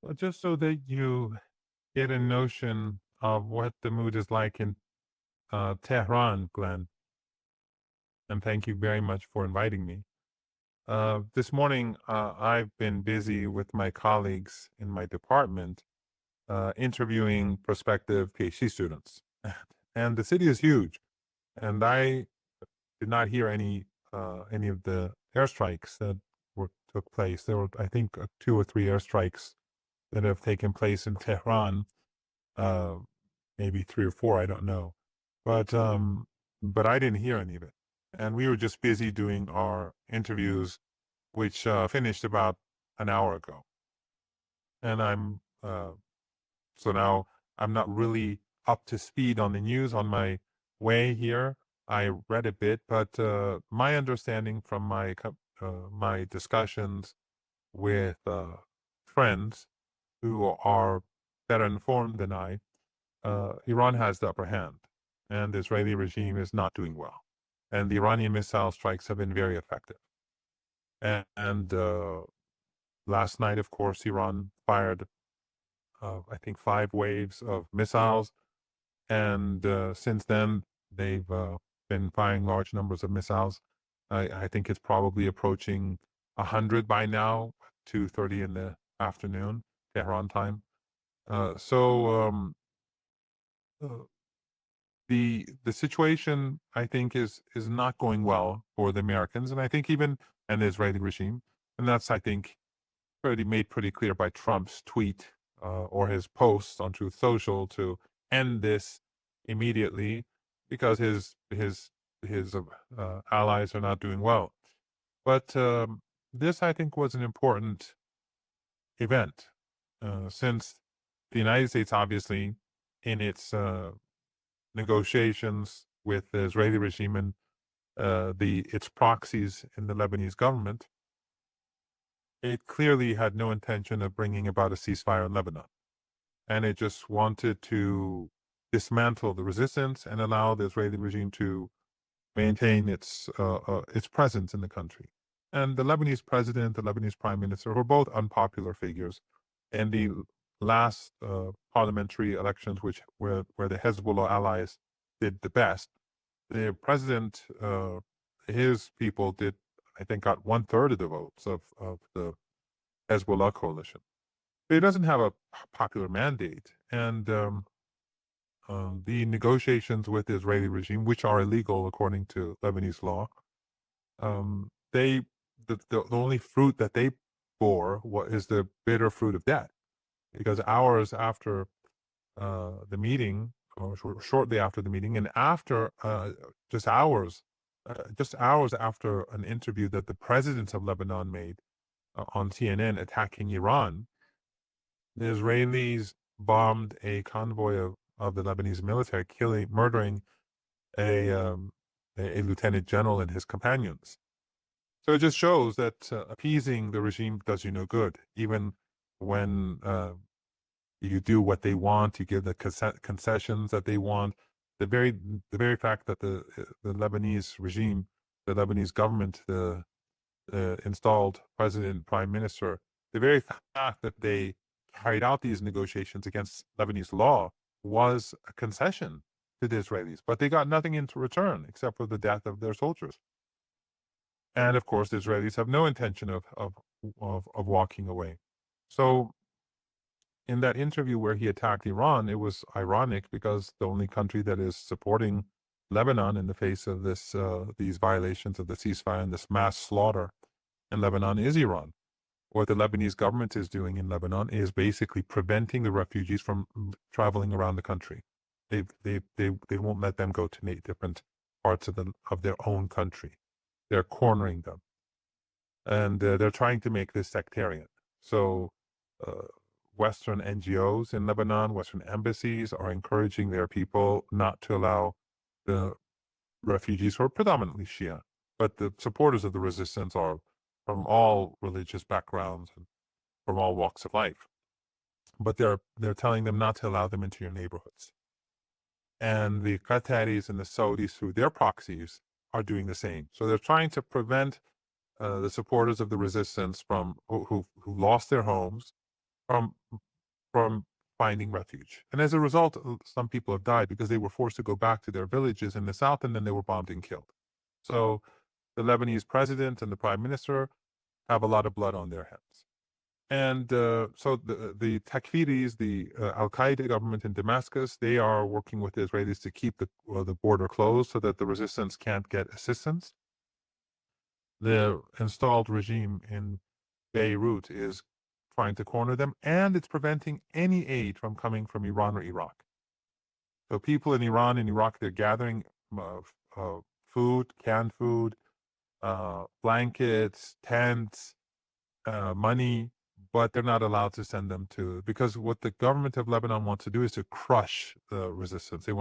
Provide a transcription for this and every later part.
Well, just so that you get a notion of what the mood is like in Tehran, Glenn, and thank you very much for inviting me. This morning, I've been busy with my colleagues in my department interviewing prospective PhD students. And the city is huge, and I did not hear any of the airstrikes that took place. There were, I think, two or three airstrikes that have taken place in Tehran, uh, maybe three or four, I don't know. But but I didn't hear any of it. And we were just busy doing our interviews, which finished about an hour ago. And so now I'm not really up to speed on the news on my way here. I read a bit, but my understanding from my discussions with friends who are better informed than I, Iran has the upper hand, and the Israeli regime is not doing well. And the Iranian missile strikes have been very effective. And last night, of course, Iran fired, I think, 5 waves of missiles. And since then, they've been firing large numbers of missiles. I think it's probably approaching 100 by now, 2:30 in the afternoon, Tehran time. So the situation, I think, is not going well for the Americans, and I think even and the Israeli regime, and that's, I think, pretty clear by Trump's tweet or his post on Truth Social to end this immediately because his allies are not doing well. But this, I think, was an important event since the United States, obviously, in its negotiations with the Israeli regime and its proxies in the Lebanese government, it clearly had no intention of bringing about a ceasefire in Lebanon, and it just wanted to dismantle the resistance and allow the Israeli regime to maintain its presence in the country. And the Lebanese president, the Lebanese prime minister, were both unpopular figures. In the last parliamentary elections, where the Hezbollah allies did the best, the president, his people did, I think, got 1/3 of the votes of the Hezbollah coalition. But it doesn't have a popular mandate, and the negotiations with the Israeli regime, which are illegal according to Lebanese law, they the only fruit that they bore is the bitter fruit of death, because hours after the meeting, or shortly after the meeting, and after just hours after an interview that the president of Lebanon made on CNN attacking Iran, the Israelis bombed a convoy of the Lebanese military, murdering a, um, a lieutenant general and his companions. So it just shows that appeasing the regime does you no good, even when you do what they want, you give the concessions that they want. The very fact that the Lebanese regime, the Lebanese government, the installed president, prime minister, the very fact that they carried out these negotiations against Lebanese law was a concession to the Israelis, but they got nothing in return except for the death of their soldiers. And of course, the Israelis have no intention of walking away. So in that interview where he attacked Iran, it was ironic because the only country that is supporting Lebanon in the face of these violations of the ceasefire and this mass slaughter in Lebanon is Iran. What the Lebanese government is doing in Lebanon is basically preventing the refugees from traveling around the country. They won't let them go to different parts of their own country. They're cornering them, and they're trying to make this sectarian. So Western NGOs in Lebanon, Western embassies are encouraging their people not to allow the refugees, who are predominantly Shia, but the supporters of the resistance are from all religious backgrounds and from all walks of life. But they're telling them not to allow them into your neighborhoods. And the Qataris and the Saudis, through their proxies, are doing the same. So they're trying to prevent the supporters of the resistance who lost their homes from from finding refuge. And as a result, some people have died because they were forced to go back to their villages in the south, and then they were bombed and killed. So the Lebanese president and the prime minister have a lot of blood on their hands. And so the Takfiris, the Al-Qaeda government in Damascus, they are working with the Israelis to keep the border closed so that the resistance can't get assistance. The installed regime in Beirut is trying to corner them, and it's preventing any aid from coming from Iran or Iraq. So people in Iran and Iraq, they're gathering food, canned food, blankets, tents, money, but they're not allowed to send them because what the government of Lebanon wants to do is to crush the resistance. They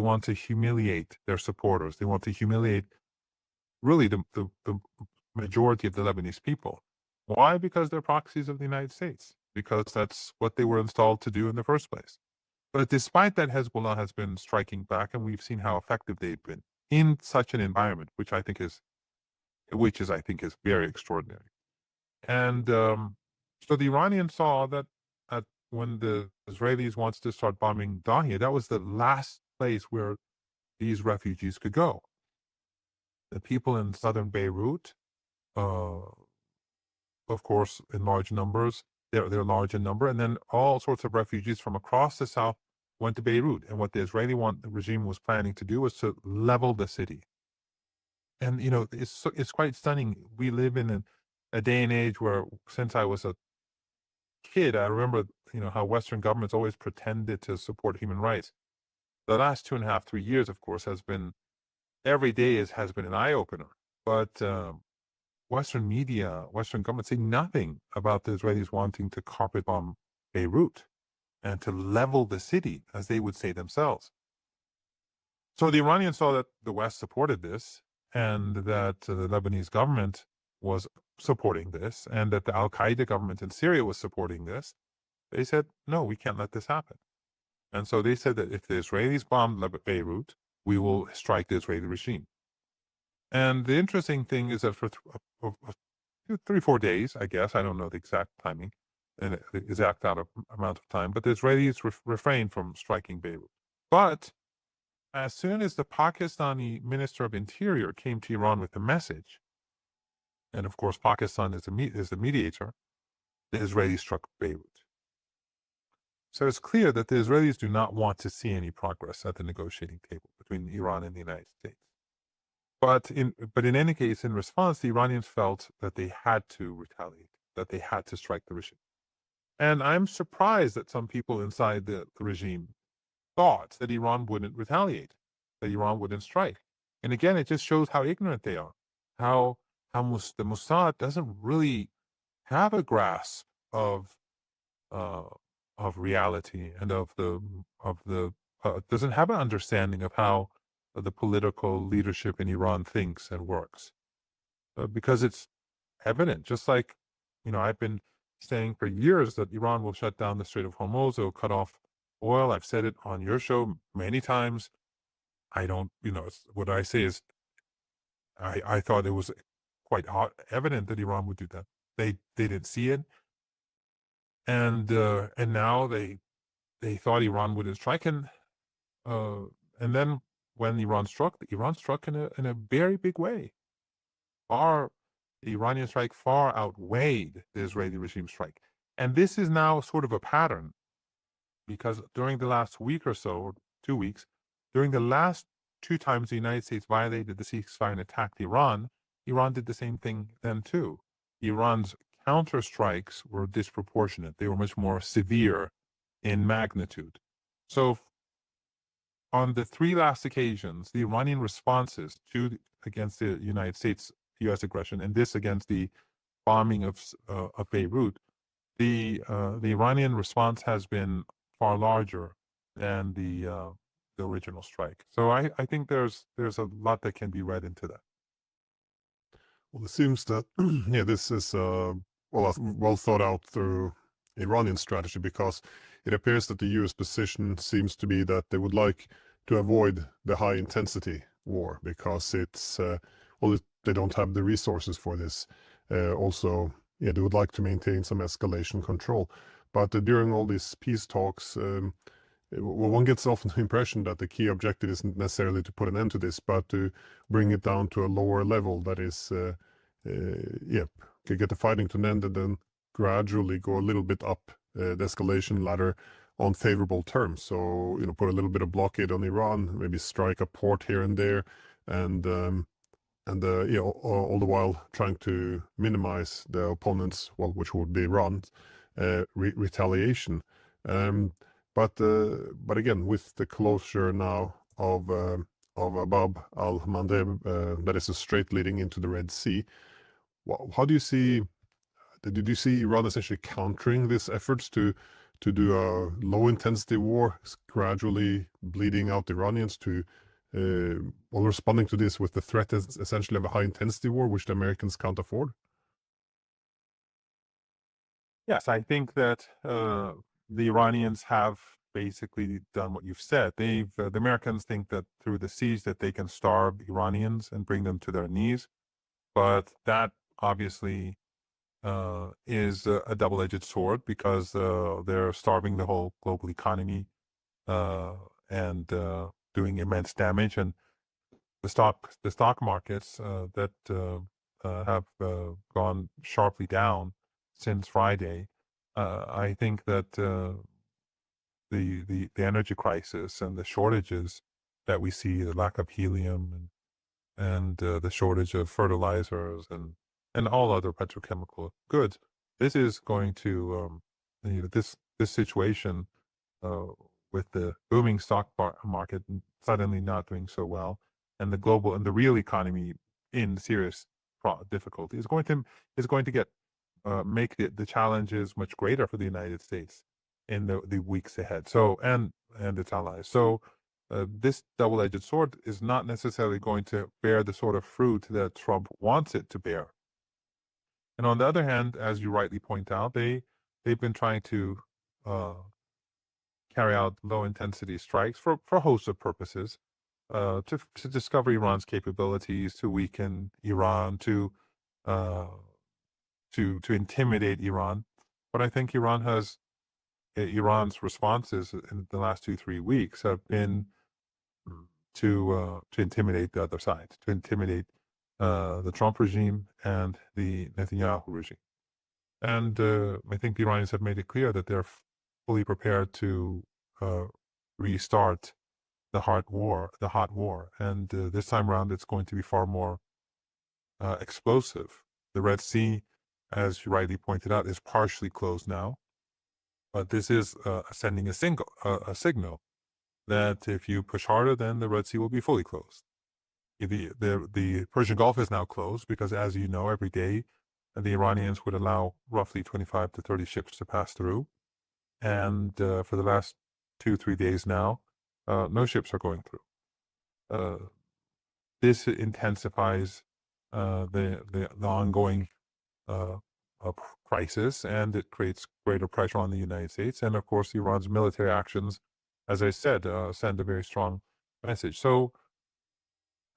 want to humiliate their supporters. They want to humiliate really the majority of the Lebanese people. Why? Because they're proxies of the United States, because that's what they were installed to do in the first place. But despite that, Hezbollah has been striking back, and we've seen how effective they've been in such an environment, which I think is very extraordinary. And so the Iranians saw that when the Israelis wants to start bombing Dahia, that was the last place where these refugees could go. The people in southern Beirut, of course, in large numbers, they're large in number, and then all sorts of refugees from across the south went to Beirut. And what the Israeli regime was planning to do was to level the city. And it's quite stunning. We live in a day and age where, since I was a kid, I remember how Western governments always pretended to support human rights. The last 2.5, 3 years, of course, every day has been an eye opener. But Western media, Western governments say nothing about the Israelis wanting to carpet bomb Beirut and to level the city, as they would say themselves. So the Iranians saw that the West supported this, and that the Lebanese government was supporting this, and that the Al-Qaeda government in Syria was supporting this. They said, no, we can't let this happen. And so they said that if the Israelis bomb Beirut, we will strike the Israeli regime. And the interesting thing is that for 3-4 days, I guess, I don't know the exact timing and the exact amount of time, but the Israelis refrained from striking Beirut. But as soon as the Pakistani Minister of Interior came to Iran with the message, and of course Pakistan is the mediator, the Israelis struck Beirut. So it's clear that the Israelis do not want to see any progress at the negotiating table between Iran and the United States. But in any case, in response, the Iranians felt that they had to retaliate, that they had to strike the regime. And I'm surprised that some people inside the regime thought that Iran wouldn't retaliate, that Iran wouldn't strike. And again, it just shows how ignorant they are, how the Mossad doesn't really have a grasp of reality and doesn't have an understanding of how the political leadership in Iran thinks and works, because it's evident. Just like I've been saying for years that Iran will shut down the Strait of Hormuz, it will cut off oil. I've said it on your show many times. I don't, what I say is, I thought it was quite evident that Iran would do that. They didn't see it, and now they thought Iran wouldn't strike, and then when Iran struck in a very big way. The Iranian strike far outweighed the Israeli regime strike. And this is now sort of a pattern, because during the last week or so, or 2 weeks, during the last 2 times the United States violated the ceasefire and attacked Iran, Iran did the same thing then too. Iran's counterstrikes were disproportionate. They were much more severe in magnitude. So on the 3 last occasions, the Iranian responses against the United States U.S. aggression, and this against the bombing of Beirut, the Iranian response has been far larger than the original strike. So I think there's a lot that can be read into that. Well, it seems that this is well thought out through Iranian strategy, because it appears that the U.S. position seems to be that they would like to avoid the high intensity war, because it's they don't have the resources for this. Also, they would like to maintain some escalation control. But during all these peace talks, well, one gets often the impression that the key objective isn't necessarily to put an end to this, but to bring it down to a lower level. That is, yeah, get the fighting to an end and then gradually go a little bit up the escalation ladder on favorable terms. So, put a little bit of blockade on Iran, maybe strike a port here and there, and all the while trying to minimize the opponents, well, which would be Iran's retaliation. But again, with the closure now of Bab al-Mandeb, that is a strait leading into the Red Sea, how do you see? Did you see Iran essentially countering these efforts to do a low intensity war, gradually bleeding out the Iranians to while responding to this with the threat essentially of a high intensity war, which the Americans can't afford? Yes, I think that the Iranians have basically done what you've said. The Americans think that through the siege that they can starve Iranians and bring them to their knees, but that obviously is a double-edged sword because they're starving the whole global economy and doing immense damage. And the stock markets that have gone sharply down since Friday. I think that the energy crisis and the shortages that we see, the lack of helium and the shortage of fertilizers and all other petrochemical goods, this is going to this situation with the booming stock market suddenly not doing so well, and the global and the real economy in serious difficulty is going to get make the challenges much greater for the United States in the weeks ahead. So and its allies. So this double-edged sword is not necessarily going to bear the sort of fruit that Trump wants it to bear. And on the other hand, as you rightly point out, they've been trying to carry out low-intensity strikes for a host of purposes, to discover Iran's capabilities, to weaken Iran, to intimidate Iran. But I think Iran's responses in the last 2-3 weeks have been to intimidate the other side, to intimidate the Trump regime and the Netanyahu regime. And I think the Iranians have made it clear that they're fully prepared to restart the hot war. And this time around, it's going to be far more explosive. The Red Sea, as you rightly pointed out, is partially closed now. But this is sending a signal that if you push harder, then the Red Sea will be fully closed. The Persian Gulf is now closed because, as you know, every day the Iranians would allow roughly 25 to 30 ships to pass through. And for the last 2-3 days now, no ships are going through. This intensifies the ongoing crisis, and it creates greater pressure on the United States. And of course, Iran's military actions, as I said, send a very strong message. So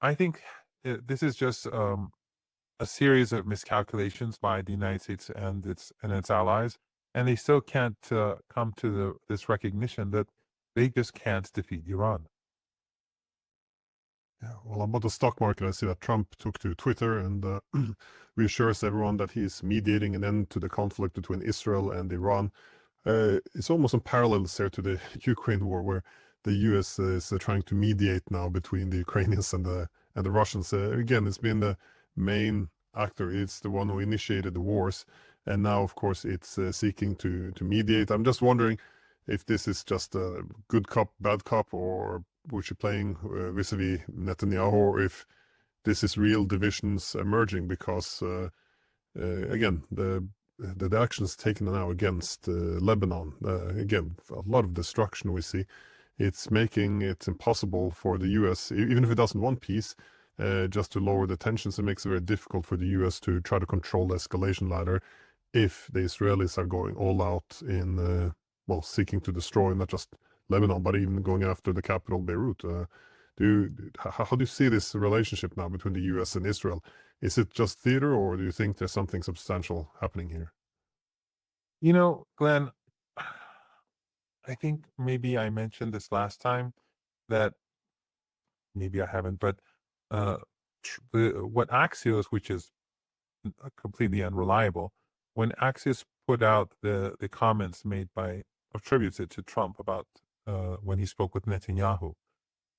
I think this is just a series of miscalculations by the United States and its allies, and they still can't come to this recognition that they just can't defeat Iran. Yeah, well, about the stock market, I see that Trump took to Twitter and reassures everyone that he's mediating an end to the conflict between Israel and Iran. It's almost in parallels there to the Ukraine war, where the U.S. is trying to mediate now between the Ukrainians and the Russians. Again, it's been the main actor. It's the one who initiated the wars, and now, of course, it's seeking to mediate. I'm just wondering if this is just a good cop, bad cop, or which are playing vis-a-vis Netanyahu, or if this is real divisions emerging, because again, the actions taken now against Lebanon, again, a lot of destruction we see. It's making it impossible for the U.S., even if it doesn't want peace, just to lower the tensions. It makes it very difficult for the U.S. to try to control the escalation ladder if the Israelis are going all out in, well, seeking to destroy not just Lebanon, but even going after the capital, Beirut. How do you see this relationship now between the U.S. and Israel? Is it just theater, or do you think there's something substantial happening here? You know, Glenn, I think maybe I mentioned this last time that maybe I haven't, but uh, what Axios, which is completely unreliable, when Axios put out the comments made by attributes it to Trump about when he spoke with Netanyahu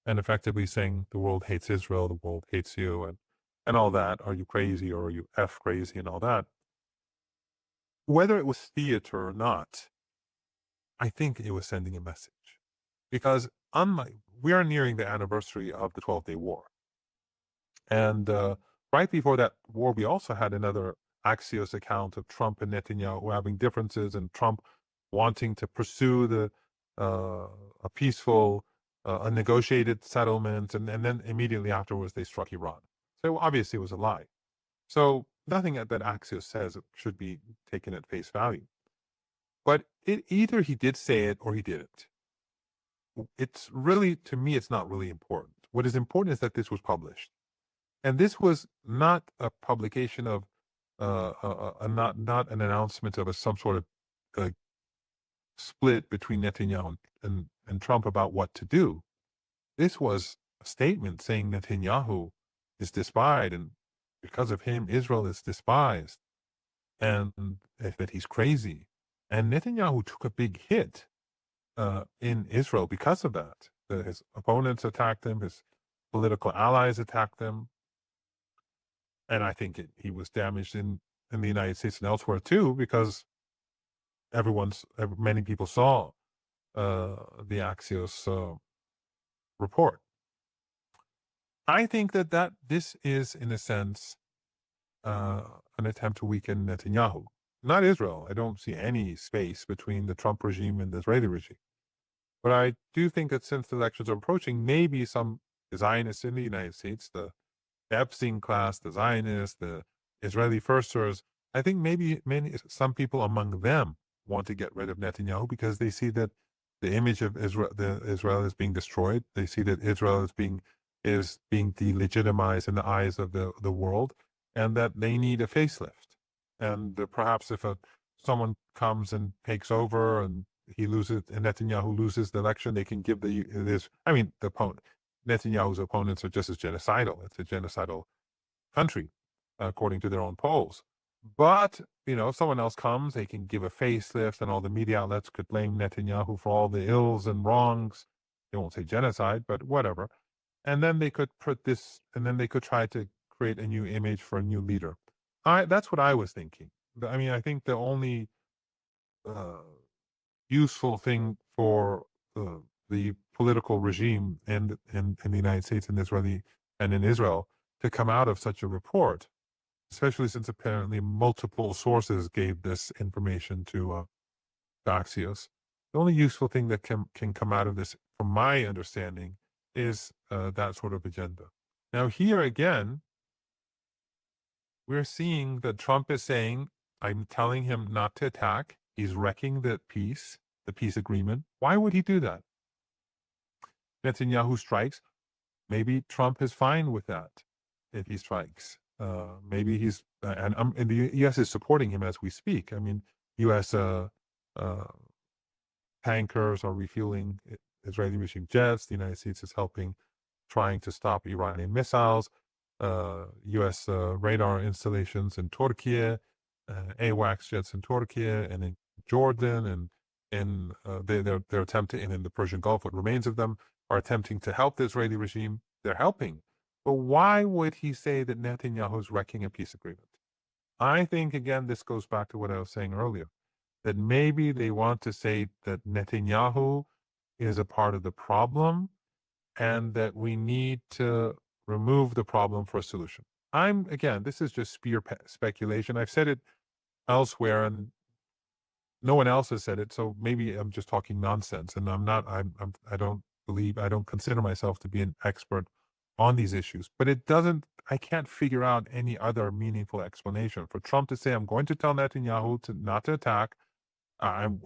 and effectively saying the world hates Israel, the world hates you, and all that. Are you crazy or are you f crazy and all that? Whether it was theater or not, I think it was sending a message because unlike we are nearing the anniversary of the 12-Day War. And right before that war, we also had another Axios account of Trump and Netanyahu having differences, and Trump wanting to pursue a peaceful, a negotiated settlement, and then immediately afterwards they struck Iran. So obviously it was a lie. So nothing that Axios says should be taken at face value. But either he did say it or he didn't. It's really, to me, it's not really important. What is important is that this was published. And this was not a publication of not an announcement of some sort of uh, split between Netanyahu and Trump about what to do. This was a statement saying Netanyahu is despised, and because of him, Israel is despised, and that he's crazy. And Netanyahu took a big hit in Israel because of that. His opponents attacked him, his political allies attacked him, and I think he was damaged in the United States and elsewhere too, because many people saw the Axios report. I think that this is, in a sense, an attempt to weaken Netanyahu, not Israel. I don't see any space between the Trump regime and the Israeli regime. But I do think that since the elections are approaching, maybe some Zionists in the United States, the Epstein class, the Zionists, the Israeli firsters, I think maybe some people among them want to get rid of Netanyahu because they see that the image of Israel is being destroyed. They see that Israel is being delegitimized in the eyes of the world, and that they need a facelift. And perhaps if someone comes and takes over and Netanyahu loses the election, they can give the opponent. Netanyahu's opponents are just as genocidal. It's a genocidal country, according to their own polls. But, if someone else comes, they can give a facelift, and all the media outlets could blame Netanyahu for all the ills and wrongs. They won't say genocide, but whatever. And then they could try to create a new image for a new leader. That's what I was thinking. I think the only useful thing for the political regime in the United States and in Israel to come out of such a report, especially since apparently multiple sources gave this information to Axios. The only useful thing that can come out of this, from my understanding, is that sort of agenda. Now, here again, we're seeing that Trump is saying, I'm telling him not to attack. He's wrecking the peace agreement. Why would he do that? Netanyahu strikes. Maybe Trump is fine with that if he strikes. Maybe he's, and the U.S. is supporting him as we speak. U.S. Tankers are refueling Israeli regime jets. The United States is trying to stop Iranian missiles. U.S. Radar installations in Turkey, AWACS jets in Turkey and in Jordan, and they're attempting, and in the Persian Gulf, what remains of them are attempting to help the Israeli regime. They're helping. But why would he say that Netanyahu is wrecking a peace agreement? I think, again, this goes back to what I was saying earlier, that maybe they want to say that Netanyahu is a part of the problem and that we need to remove the problem for a solution. Again, this is just speculation. I've said it elsewhere and no one else has said it, so maybe I'm just talking nonsense. And I don't consider myself to be an expert on these issues. But I can't figure out any other meaningful explanation for Trump to say, I'm going to tell Netanyahu not to attack. And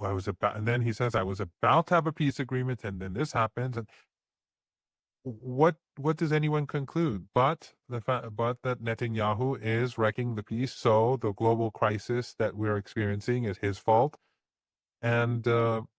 then he says, I was about to have a peace agreement, and then this happens. And what does anyone conclude but that Netanyahu is wrecking the peace? So the global crisis that we're experiencing is his fault. And